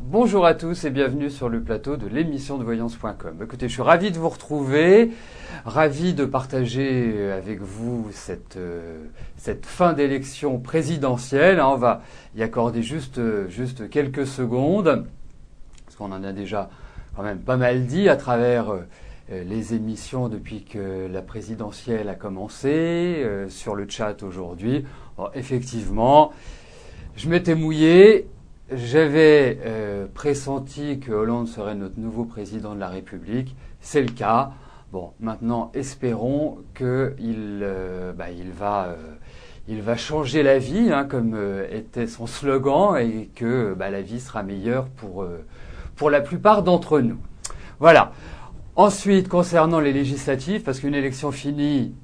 Bonjour à tous et bienvenue sur le plateau de l'émission de voyance.com. Écoutez, je suis ravi de vous retrouver, ravi de partager avec vous cette fin d'élection présidentielle. On va y accorder juste quelques secondes, parce qu'on en a déjà quand même pas mal dit à travers les émissions depuis que la présidentielle a commencé, sur le chat aujourd'hui. Bon, effectivement, je m'étais mouillé. J'avais pressenti que Hollande serait notre nouveau président de la République. C'est le cas. Bon, maintenant, espérons qu'il va changer la vie, comme était son slogan, et que la vie sera meilleure pour la plupart d'entre nous. Voilà. Ensuite, concernant les législatives, parce qu'une élection finie,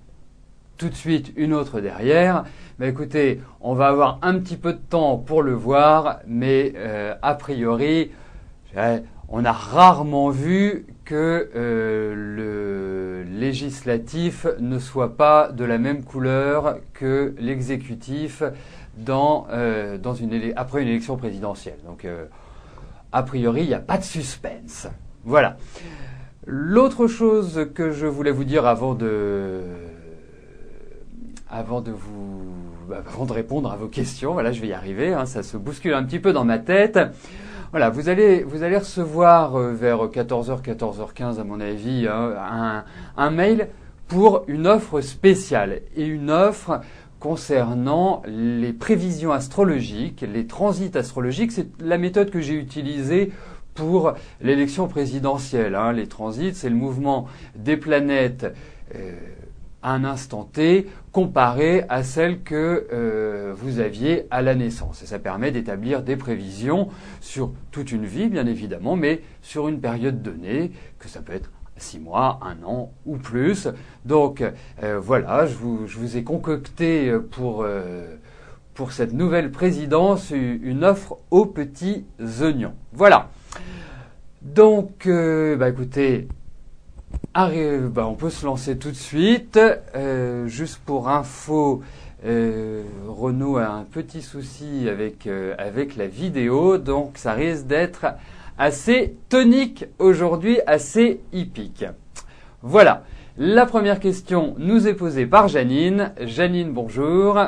tout de suite une autre derrière. Écoutez, on va avoir un petit peu de temps pour le voir, mais a priori, on a rarement vu que le législatif ne soit pas de la même couleur que l'exécutif après une élection présidentielle. Donc, a priori, il n'y a pas de suspense. Voilà. L'autre chose que je voulais vous dire avant de répondre à vos questions, voilà, je vais y arriver, ça se bouscule un petit peu dans ma tête. Voilà, vous allez recevoir vers 14h, 14h15 à mon avis, un mail pour une offre spéciale et une offre concernant les prévisions astrologiques, les transits astrologiques. C'est la méthode que j'ai utilisée pour l'élection présidentielle. Les transits, c'est le mouvement des planètes à un instant T, comparé à celle que vous aviez à la naissance. Et ça permet d'établir des prévisions sur toute une vie, bien évidemment, mais sur une période donnée, que ça peut être 6 mois, 1 an ou plus. Donc voilà, je vous ai concocté pour cette nouvelle présidence une offre aux petits oignons. Voilà. Donc, écoutez, on peut se lancer tout de suite. Juste pour info, Renaud a un petit souci avec la vidéo, donc ça risque d'être assez tonique aujourd'hui, assez hippique. Voilà. La première question nous est posée par Janine. Janine, bonjour.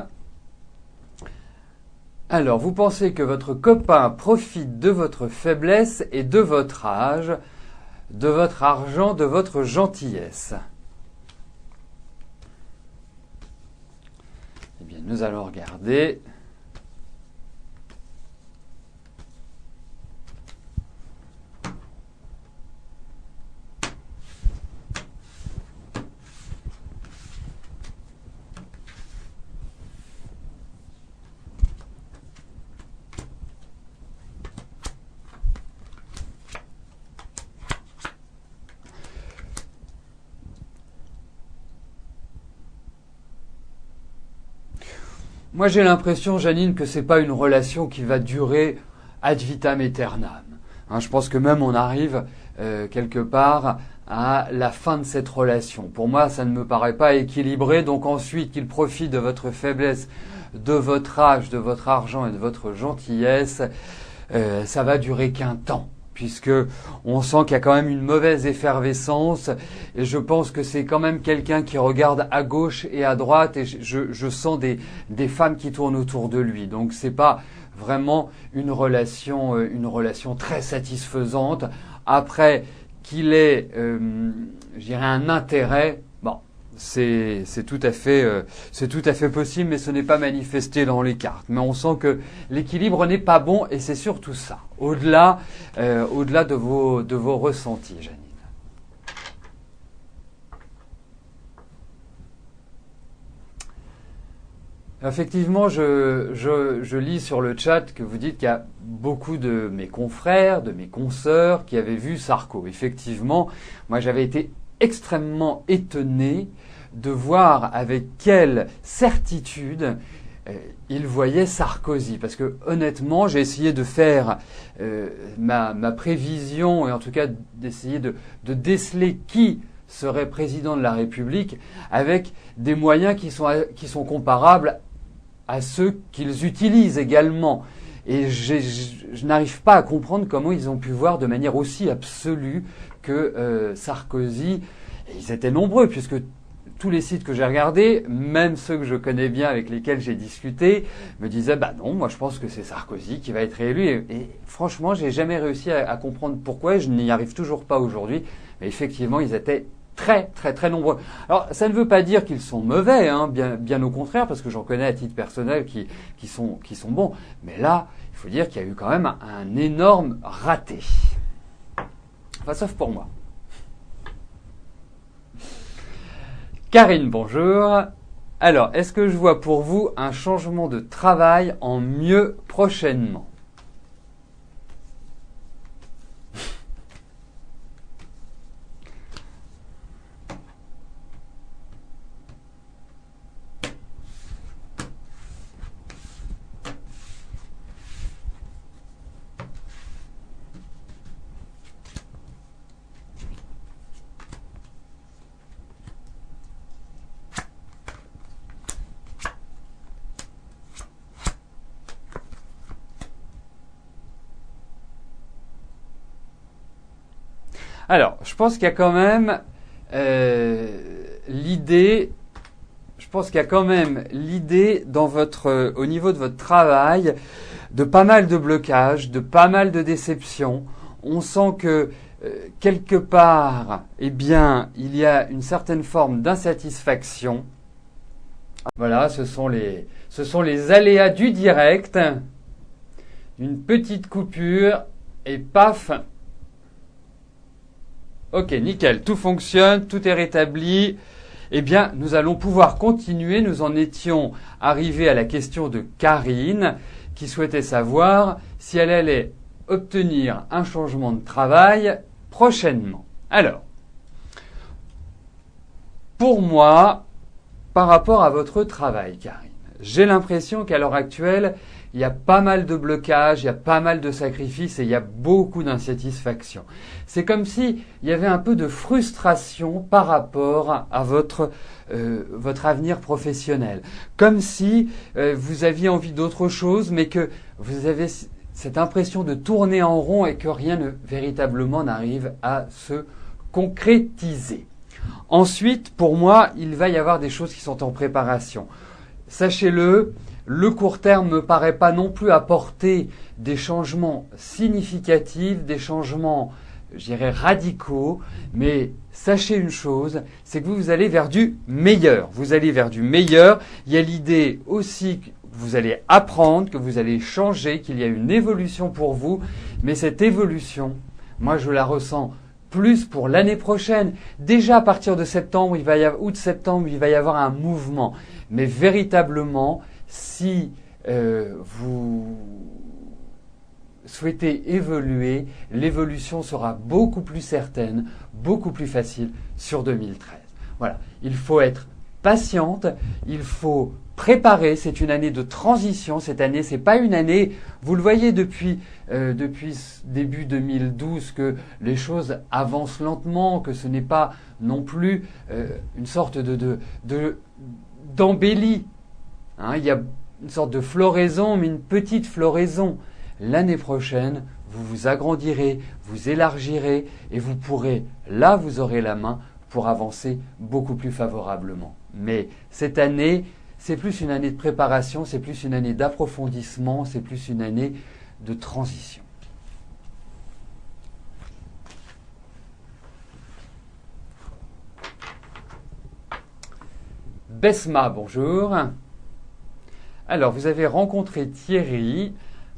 Alors, vous pensez que votre copain profite de votre faiblesse et de votre âge, de votre argent, de votre gentillesse? Eh bien, nous allons regarder. Moi, j'ai l'impression, Janine, que c'est pas une relation qui va durer ad vitam aeternam. Je pense que même on arrive quelque part à la fin de cette relation. Pour moi, ça ne me paraît pas équilibré. Donc ensuite, qu'il profite de votre faiblesse, de votre âge, de votre argent et de votre gentillesse, ça va durer qu'un temps, puisque on sent qu'il y a quand même une mauvaise effervescence, et je pense que c'est quand même quelqu'un qui regarde à gauche et à droite, et je sens des femmes qui tournent autour de lui. Donc c'est pas vraiment une relation très satisfaisante. Après qu'il ait, je dirais, un intérêt, bon, c'est tout à fait possible, mais ce n'est pas manifesté dans les cartes. Mais on sent que l'équilibre n'est pas bon, et c'est surtout ça. Au-delà de vos ressentis, Janine. Effectivement, je lis sur le chat que vous dites qu'il y a beaucoup de mes confrères, de mes consoeurs qui avaient vu Sarko. Effectivement, moi j'avais été extrêmement étonné de voir avec quelle certitude il voyait Sarkozy. Parce que honnêtement, j'ai essayé de faire ma prévision, et en tout cas d'essayer de déceler qui serait président de la République avec des moyens qui sont comparables à ceux qu'ils utilisent également. Et je n'arrive pas à comprendre comment ils ont pu voir de manière aussi absolue que Sarkozy, et ils étaient nombreux puisque tous les sites que j'ai regardés, même ceux que je connais bien avec lesquels j'ai discuté, me disaient bah non, moi je pense que c'est Sarkozy qui va être réélu. Et franchement, j'ai jamais réussi à comprendre pourquoi. Je n'y arrive toujours pas aujourd'hui. Mais effectivement, ils étaient très très très nombreux. Alors ça ne veut pas dire qu'ils sont mauvais, hein, bien au contraire, parce que j'en connais à titre personnel qui sont bons. Mais là, il faut dire qu'il y a eu quand même un énorme raté. Enfin, sauf pour moi. Karine, bonjour. Alors, est-ce que je vois pour vous un changement de travail en mieux prochainement ? Alors, je pense qu'il y a quand même l'idée. Je pense qu'il y a quand même l'idée au niveau de votre travail, de pas mal de blocages, de pas mal de déceptions. On sent que quelque part, eh bien, il y a une certaine forme d'insatisfaction. Voilà, ce sont les aléas du direct. Une petite coupure et paf. Ok, nickel, tout fonctionne, tout est rétabli. Eh bien, nous allons pouvoir continuer. Nous en étions arrivés à la question de Karine, qui souhaitait savoir si elle allait obtenir un changement de travail prochainement. Alors, pour moi, par rapport à votre travail, Karine, j'ai l'impression qu'à l'heure actuelle, il y a pas mal de blocages, il y a pas mal de sacrifices et il y a beaucoup d'insatisfaction. C'est comme si il y avait un peu de frustration par rapport à votre avenir professionnel. Comme si vous aviez envie d'autre chose, mais que vous avez cette impression de tourner en rond et que rien véritablement n'arrive à se concrétiser. Ensuite, pour moi, il va y avoir des choses qui sont en préparation. Sachez-le, le court terme ne me paraît pas non plus apporter des changements significatifs, des changements, je dirais, radicaux, mais sachez une chose, c'est que vous allez vers du meilleur. Vous allez vers du meilleur. Il y a l'idée aussi que vous allez apprendre, que vous allez changer, qu'il y a une évolution pour vous, mais cette évolution, moi je la ressens plus pour l'année prochaine. Déjà à partir de septembre, août-septembre, il va y avoir un mouvement. Mais véritablement, si vous souhaitez évoluer, l'évolution sera beaucoup plus certaine, beaucoup plus facile sur 2013. Voilà, il faut être patiente, il faut préparer, c'est une année de transition, cette année, c'est pas une année, vous le voyez depuis début 2012 que les choses avancent lentement, que ce n'est pas non plus une sorte d'embellie. Hein, il y a une sorte de floraison, mais une petite floraison. L'année prochaine, vous vous agrandirez, vous élargirez et vous pourrez, là vous aurez la main pour avancer beaucoup plus favorablement. Mais cette année, c'est plus une année de préparation, c'est plus une année d'approfondissement, c'est plus une année de transition. Besma, bonjour. Alors, vous avez rencontré Thierry.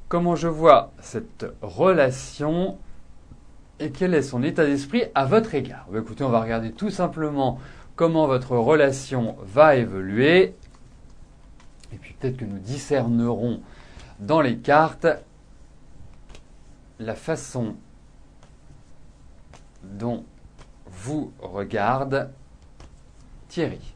Comment je vois cette relation et quel est son état d'esprit à votre égard? Écoutez, on va regarder tout simplement comment votre relation va évoluer. Et puis peut-être que nous discernerons dans les cartes la façon dont vous regarde Thierry.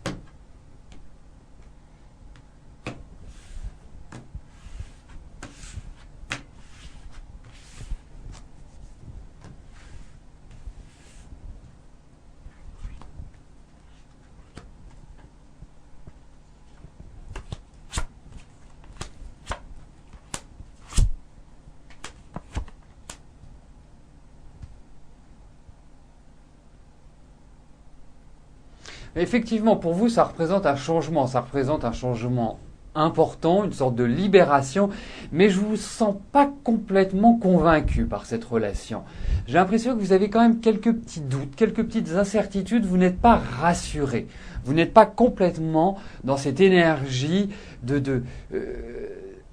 Effectivement, pour vous, ça représente un changement important, une sorte de libération, mais je vous sens pas complètement convaincu par cette relation. J'ai l'impression que vous avez quand même quelques petits doutes, quelques petites incertitudes, vous n'êtes pas rassuré. Vous n'êtes pas complètement dans cette énergie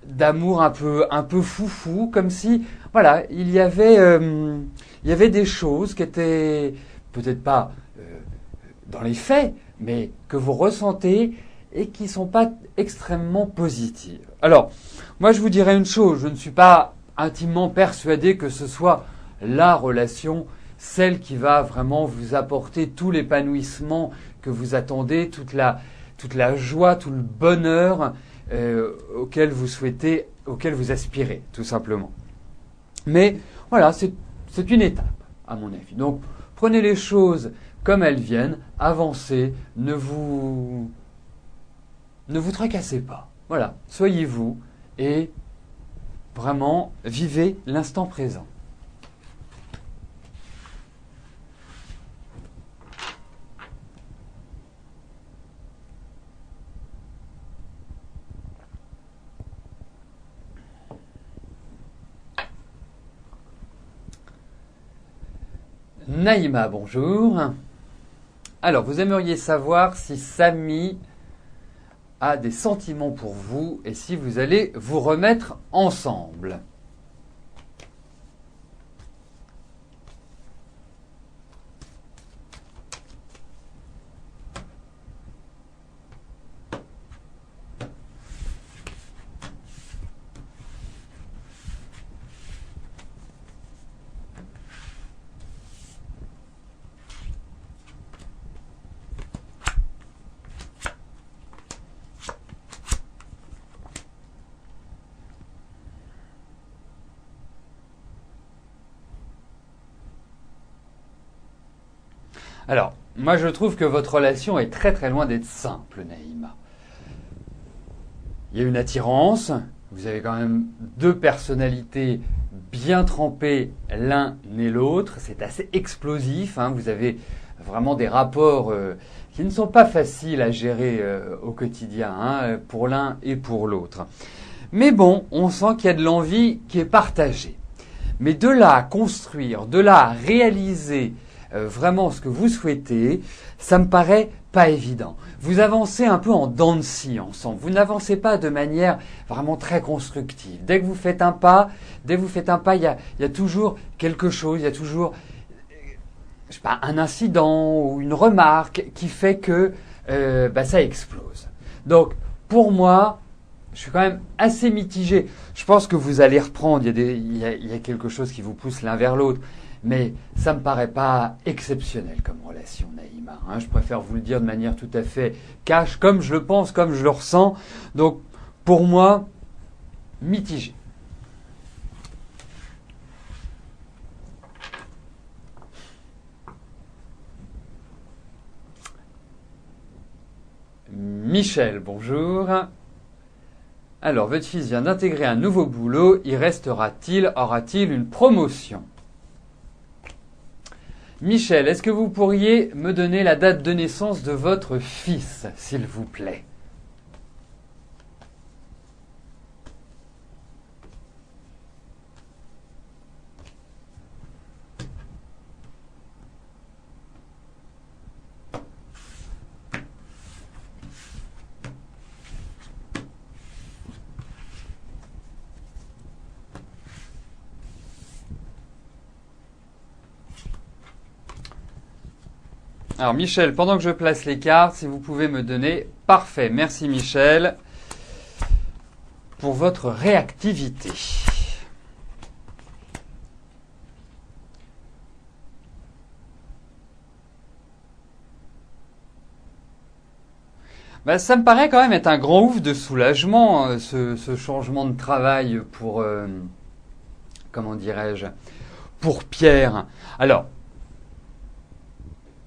d'amour un peu foufou, comme si, voilà, il y avait des choses qui étaient peut-être pas dans les faits, mais que vous ressentez et qui sont pas extrêmement positives. Alors, moi je vous dirais une chose, je ne suis pas intimement persuadé que ce soit la relation, celle qui va vraiment vous apporter tout l'épanouissement que vous attendez, toute la joie, tout le bonheur auquel vous souhaitez, auquel vous aspirez, tout simplement. Mais voilà, c'est une étape, à mon avis. Donc, prenez les choses comme elles viennent, avancez, ne vous tracassez pas. Voilà, soyez vous et vraiment vivez l'instant présent. Naïma, bonjour. Alors, vous aimeriez savoir si Samy a des sentiments pour vous et si vous allez vous remettre ensemble. Alors, moi je trouve que votre relation est très très loin d'être simple, Naïma. Il y a une attirance, vous avez quand même deux personnalités bien trempées l'un et l'autre, c'est assez explosif, hein, vous avez vraiment des rapports qui ne sont pas faciles à gérer au quotidien, hein, pour l'un et pour l'autre. Mais bon, on sent qu'il y a de l'envie qui est partagée. Mais de là à construire, de là à réaliser vraiment ce que vous souhaitez, ça me paraît pas évident. Vous avancez un peu en dents de scie ensemble. Vous n'avancez pas de manière vraiment très constructive. Dès que vous faites un pas, il y a toujours quelque chose, il y a toujours, je sais pas, un incident ou une remarque qui fait que ça explose. Donc, pour moi, je suis quand même assez mitigé. Je pense que vous allez reprendre. Il y a quelque chose qui vous pousse l'un vers l'autre. Mais ça me paraît pas exceptionnel comme relation, Naïma. Hein. Je préfère vous le dire de manière tout à fait cash, comme je le pense, comme je le ressens. Donc, pour moi, mitigé. Michel, bonjour. Alors, votre fils vient d'intégrer un nouveau boulot. Y restera-t-il? Aura-t-il une promotion? Michel, est-ce que vous pourriez me donner la date de naissance de votre fils, s'il vous plaît? Alors Michel, pendant que je place les cartes, si vous pouvez me donner, parfait, merci Michel, pour votre réactivité. Ça me paraît quand même être un grand ouf de soulagement, ce changement de travail pour, comment dirais-je, pour Pierre. Alors,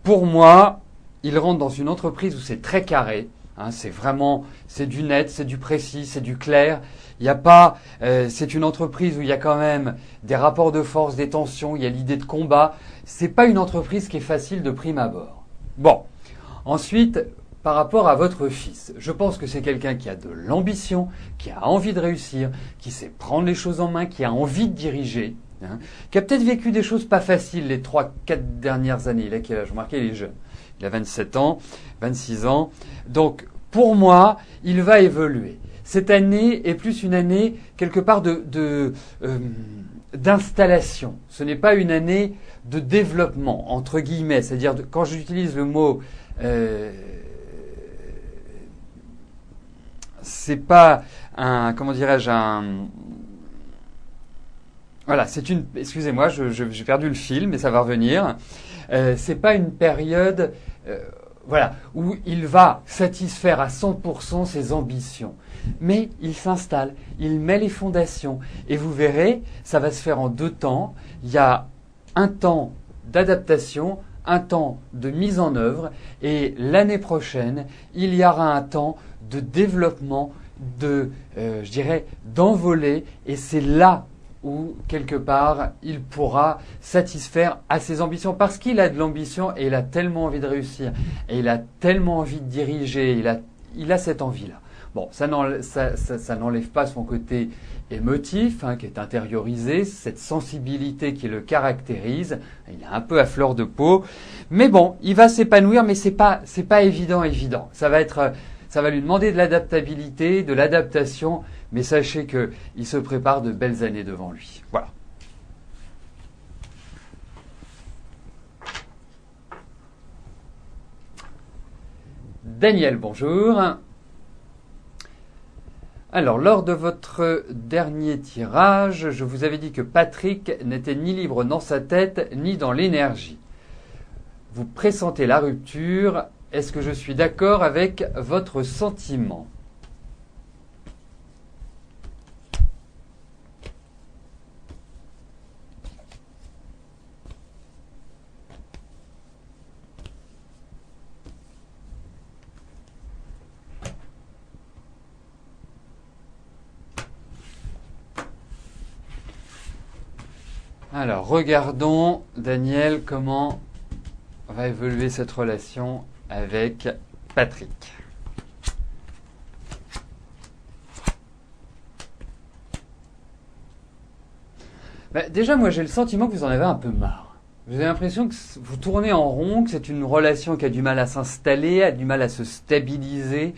pour moi, il rentre dans une entreprise où c'est très carré. Hein, c'est du net, c'est du précis, c'est du clair. Il y a pas, c'est une entreprise où il y a quand même des rapports de force, des tensions. Il y a l'idée de combat. C'est pas une entreprise qui est facile de prime abord. Bon, Ensuite, par rapport à votre fils, je pense que c'est quelqu'un qui a de l'ambition, qui a envie de réussir, qui sait prendre les choses en main, qui a envie de diriger, hein, qui a peut-être vécu des choses pas faciles les 3-4 dernières années. Il a quel âge? Remarquez, il est jeune. Il a 27 ans, 26 ans. Donc, pour moi, il va évoluer. Cette année est plus une année, quelque part, d'installation. Ce n'est pas une année de développement, entre guillemets. C'est-à-dire, quand j'utilise le mot... c'est pas un, comment dirais-je, un... Voilà, c'est une... Excusez-moi, j'ai perdu le fil, mais ça va revenir. C'est pas une période... voilà, où il va satisfaire à 100% ses ambitions. Mais il s'installe, il met les fondations. Et vous verrez, ça va se faire en 2 temps. Il y a un temps d'adaptation, un temps de mise en œuvre. Et l'année prochaine, il y aura un temps de développement, je dirais, d'envolée. Et c'est là où, quelque part, il pourra satisfaire à ses ambitions. Parce qu'il a de l'ambition et il a tellement envie de réussir. Et il a tellement envie de diriger. Il a cette envie-là. Bon, ça n'enlève pas son côté émotif, hein, qui est intériorisé, cette sensibilité qui le caractérise. Il est un peu à fleur de peau. Mais bon, il va s'épanouir, mais c'est pas évident. Ça va lui demander de l'adaptabilité, de l'adaptation, mais sachez qu'il se prépare de belles années devant lui. Voilà. Daniel, bonjour. Alors, lors de votre dernier tirage, je vous avais dit que Patrick n'était ni libre dans sa tête, ni dans l'énergie. Vous pressentez la rupture. Est-ce que je suis d'accord avec votre sentiment ? Alors, regardons, Daniel, comment va évoluer cette relation avec Patrick. Déjà, moi, j'ai le sentiment que vous en avez un peu marre. Vous avez l'impression que vous tournez en rond, que c'est une relation qui a du mal à s'installer, a du mal à se stabiliser.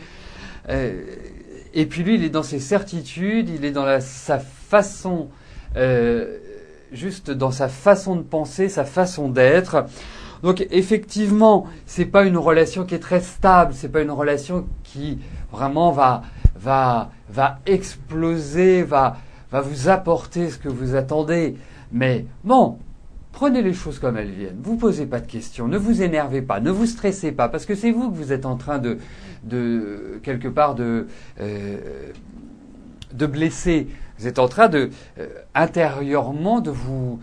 Et puis lui, il est dans ses certitudes, il est dans sa façon... juste dans sa façon de penser, sa façon d'être. Donc effectivement, c'est pas une relation qui est très stable, c'est pas une relation qui vraiment va exploser, va vous apporter ce que vous attendez. Mais bon, prenez les choses comme elles viennent. Vous posez pas de questions, ne vous énervez pas, ne vous stressez pas, parce que c'est vous que vous êtes en train de quelque part de blesser. Vous êtes en train intérieurement de vous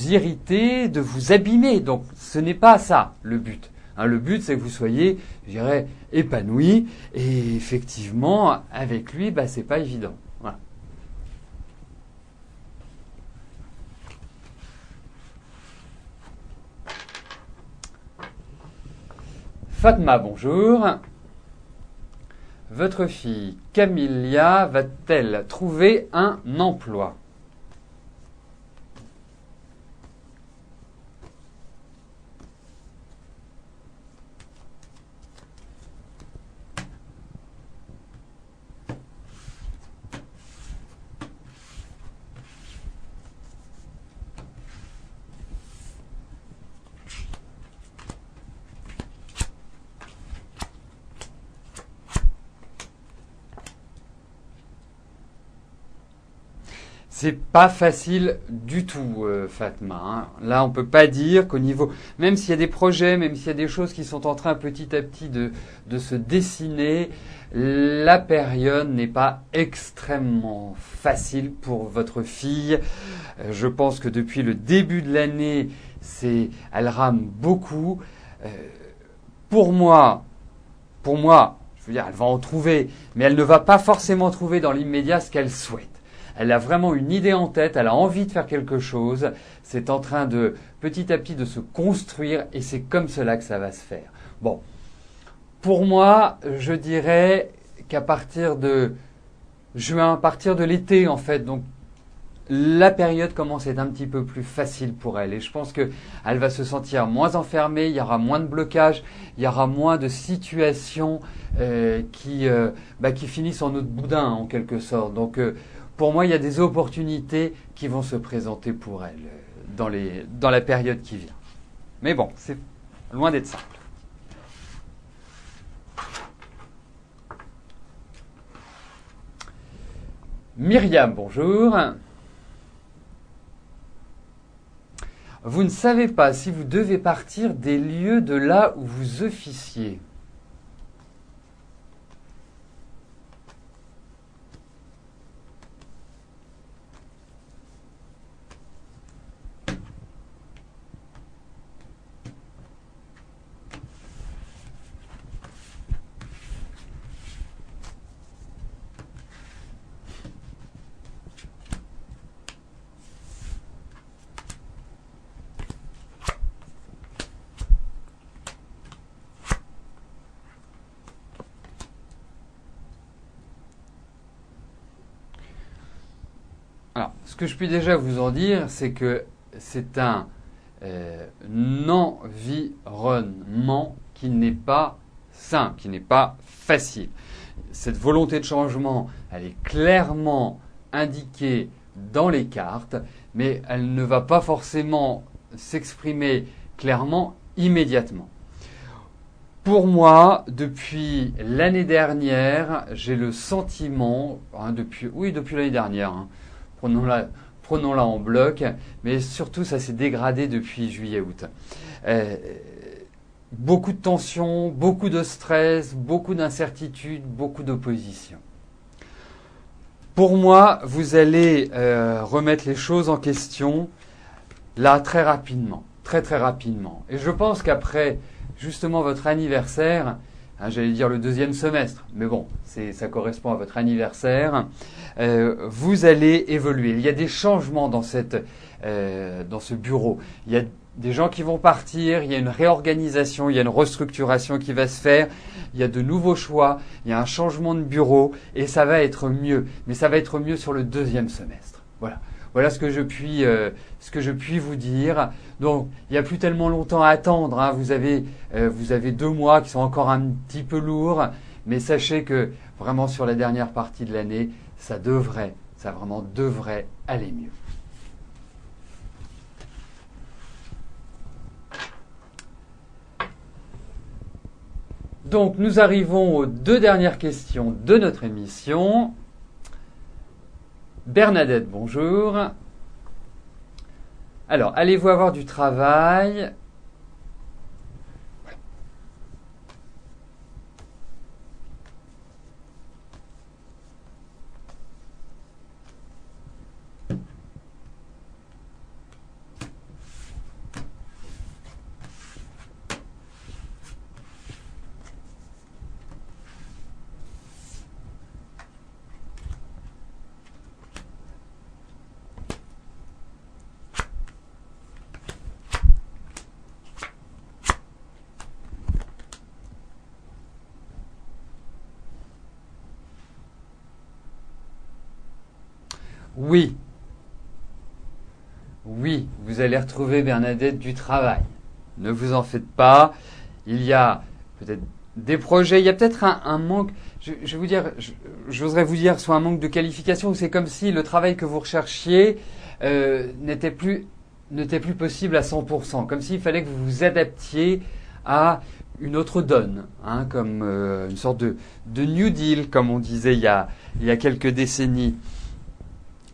irriter, de vous abîmer. Donc, ce n'est pas ça le but. Hein, le but, c'est que vous soyez, je dirais, épanoui. Et effectivement, avec lui, c'est pas évident. Voilà. Fatma, bonjour. Votre fille Camilla va-t-elle trouver un emploi ? C'est pas facile du tout, Fatma. Hein. Là, on peut pas dire qu'au niveau, même s'il y a des projets, même s'il y a des choses qui sont en train petit à petit de se dessiner, la période n'est pas extrêmement facile pour votre fille. Je pense que depuis le début de l'année, elle rame beaucoup. Pour moi, je veux dire, elle va en trouver, mais elle ne va pas forcément trouver dans l'immédiat ce qu'elle souhaite. Elle a vraiment une idée en tête, elle a envie de faire quelque chose. C'est en train de, petit à petit, de se construire et c'est comme cela que ça va se faire. Bon, Pour moi, je dirais qu'à partir de juin, à partir de l'été en fait, donc la période commence à être un petit peu plus facile pour elle. Et je pense qu'elle va se sentir moins enfermée, il y aura moins de blocages, il y aura moins de situations qui finissent en eau de boudin en quelque sorte. Donc pour moi, il y a des opportunités qui vont se présenter pour elle dans la période qui vient. Mais bon, c'est loin d'être simple. Myriam, bonjour. Vous ne savez pas si vous devez partir des lieux de là où vous officiez. Alors, ce que je puis déjà vous en dire, c'est que c'est un environnement qui n'est pas simple, qui n'est pas facile. Cette volonté de changement, elle est clairement indiquée dans les cartes, mais elle ne va pas forcément s'exprimer clairement immédiatement. Pour moi, depuis l'année dernière, j'ai le sentiment, depuis l'année dernière, prenons-la en bloc, mais surtout ça s'est dégradé depuis juillet-août. Beaucoup de tensions, beaucoup de stress, beaucoup d'incertitudes, beaucoup d'opposition. Pour moi, vous allez remettre les choses en question là très rapidement, très rapidement. Et je pense qu'après justement votre anniversaire, j'allais dire le deuxième semestre, mais bon, ça correspond à votre anniversaire, vous allez évoluer. Il y a des changements dans ce bureau. Il y a des gens qui vont partir, il y a une réorganisation, il y a une restructuration qui va se faire, il y a de nouveaux choix, il y a un changement de bureau et ça va être mieux. Mais ça va être mieux sur le deuxième semestre. Voilà ce que je puis vous dire. Donc, il n'y a plus tellement longtemps à attendre. Vous avez 2 mois qui sont encore un petit peu lourds, mais sachez que vraiment sur la dernière partie de l'année, ça vraiment devrait aller mieux. Donc, nous arrivons aux 2 dernières questions de notre émission. Bernadette, bonjour. Alors, allez-vous avoir du travail ? Oui, vous allez retrouver Bernadette du travail. Ne vous en faites pas. Il y a peut-être des projets, il y a peut-être un manque. Je vais vous dire, j'oserais vous dire, soit un manque de qualification, ou c'est comme si le travail que vous recherchiez n'était plus possible à 100%. Comme s'il fallait que vous vous adaptiez à une autre donne, comme une sorte de New Deal, comme on disait il y a quelques décennies.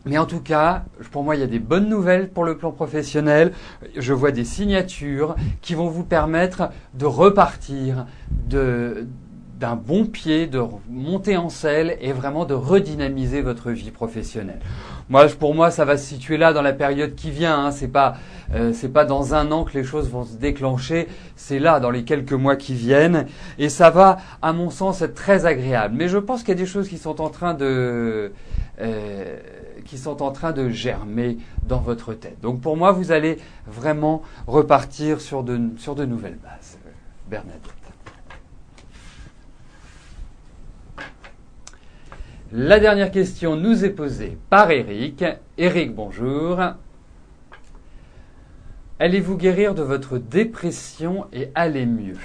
Mais en tout cas, pour moi, il y a des bonnes nouvelles pour le plan professionnel. Je vois des signatures qui vont vous permettre de repartir d'un bon pied, de monter en selle et vraiment de redynamiser votre vie professionnelle. Pour moi, ça va se situer là dans la période qui vient. C'est pas dans un an que les choses vont se déclencher. C'est là, dans les quelques mois qui viennent. Et ça va, à mon sens, être très agréable. Mais je pense qu'il y a des choses qui sont en train de germer dans votre tête. Donc pour moi, vous allez vraiment repartir sur de nouvelles bases, Bernadette. La dernière question nous est posée par Eric. Eric, bonjour. Allez-vous guérir de votre dépression et aller mieux?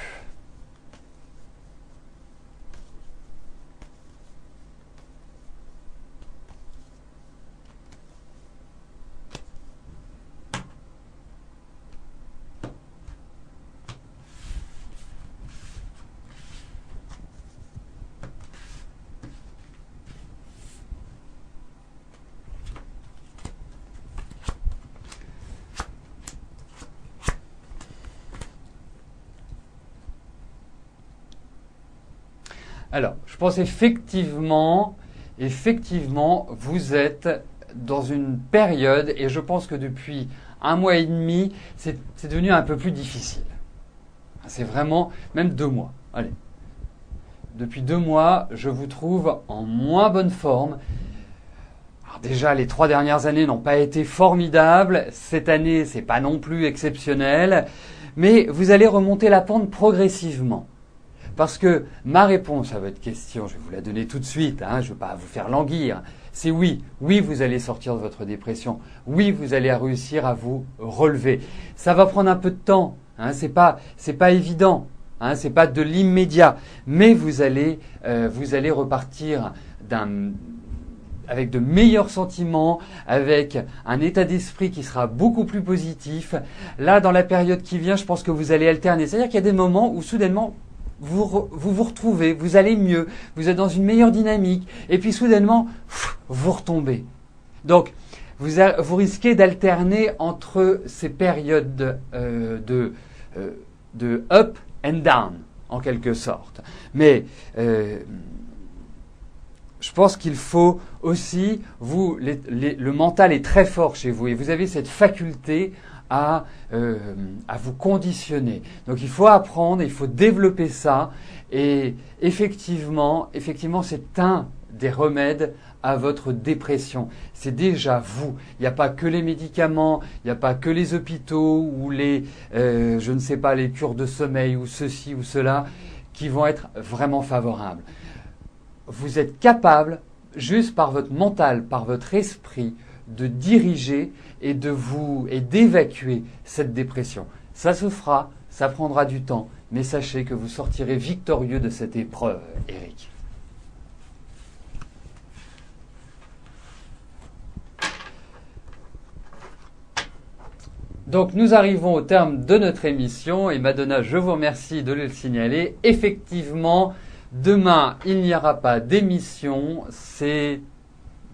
Alors, je pense effectivement, vous êtes dans une période, et je pense que depuis 1 mois et demi, c'est devenu un peu plus difficile. C'est vraiment, même 2 mois. Allez. Depuis 2 mois, je vous trouve en moins bonne forme. Alors déjà, les 3 dernières années n'ont pas été formidables. Cette année, c'est pas non plus exceptionnel. Mais vous allez remonter la pente progressivement. Parce que ma réponse à votre question, je vais vous la donner tout de suite, je ne vais pas vous faire languir, c'est oui. Oui, vous allez sortir de votre dépression. Oui, vous allez réussir à vous relever. Ça va prendre un peu de temps, c'est pas évident, c'est pas de l'immédiat. Mais vous allez repartir avec de meilleurs sentiments, avec un état d'esprit qui sera beaucoup plus positif. Là, dans la période qui vient, je pense que vous allez alterner. C'est-à-dire qu'il y a des moments où soudainement, vous retrouvez, vous allez mieux, vous êtes dans une meilleure dynamique, et puis soudainement, vous retombez. Donc, vous risquez d'alterner entre ces périodes de up and down, en quelque sorte. Mais je pense qu'il faut aussi, le mental est très fort chez vous, et vous avez cette faculté à vous conditionner. Donc il faut apprendre, il faut développer ça, et effectivement c'est un des remèdes à votre dépression. C'est déjà vous. Il n'y a pas que les médicaments, il n'y a pas que les hôpitaux ou les cures de sommeil ou ceci ou cela qui vont être vraiment favorables. Vous êtes capable, juste par votre mental, par votre esprit, de diriger et d'évacuer cette dépression. Ça se fera, ça prendra du temps, mais sachez que vous sortirez victorieux de cette épreuve, Eric. Donc nous arrivons au terme de notre émission et Madonna, je vous remercie de le signaler. Effectivement, demain, il n'y aura pas d'émission, c'est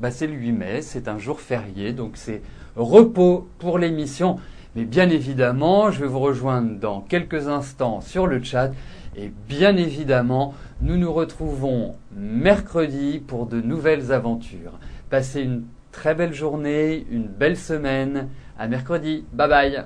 le 8 mai, c'est un jour férié, donc c'est repos pour l'émission. Mais bien évidemment, je vais vous rejoindre dans quelques instants sur le chat. Et bien évidemment, nous nous retrouvons mercredi pour de nouvelles aventures. Passez une très belle journée, une belle semaine. À mercredi. Bye bye.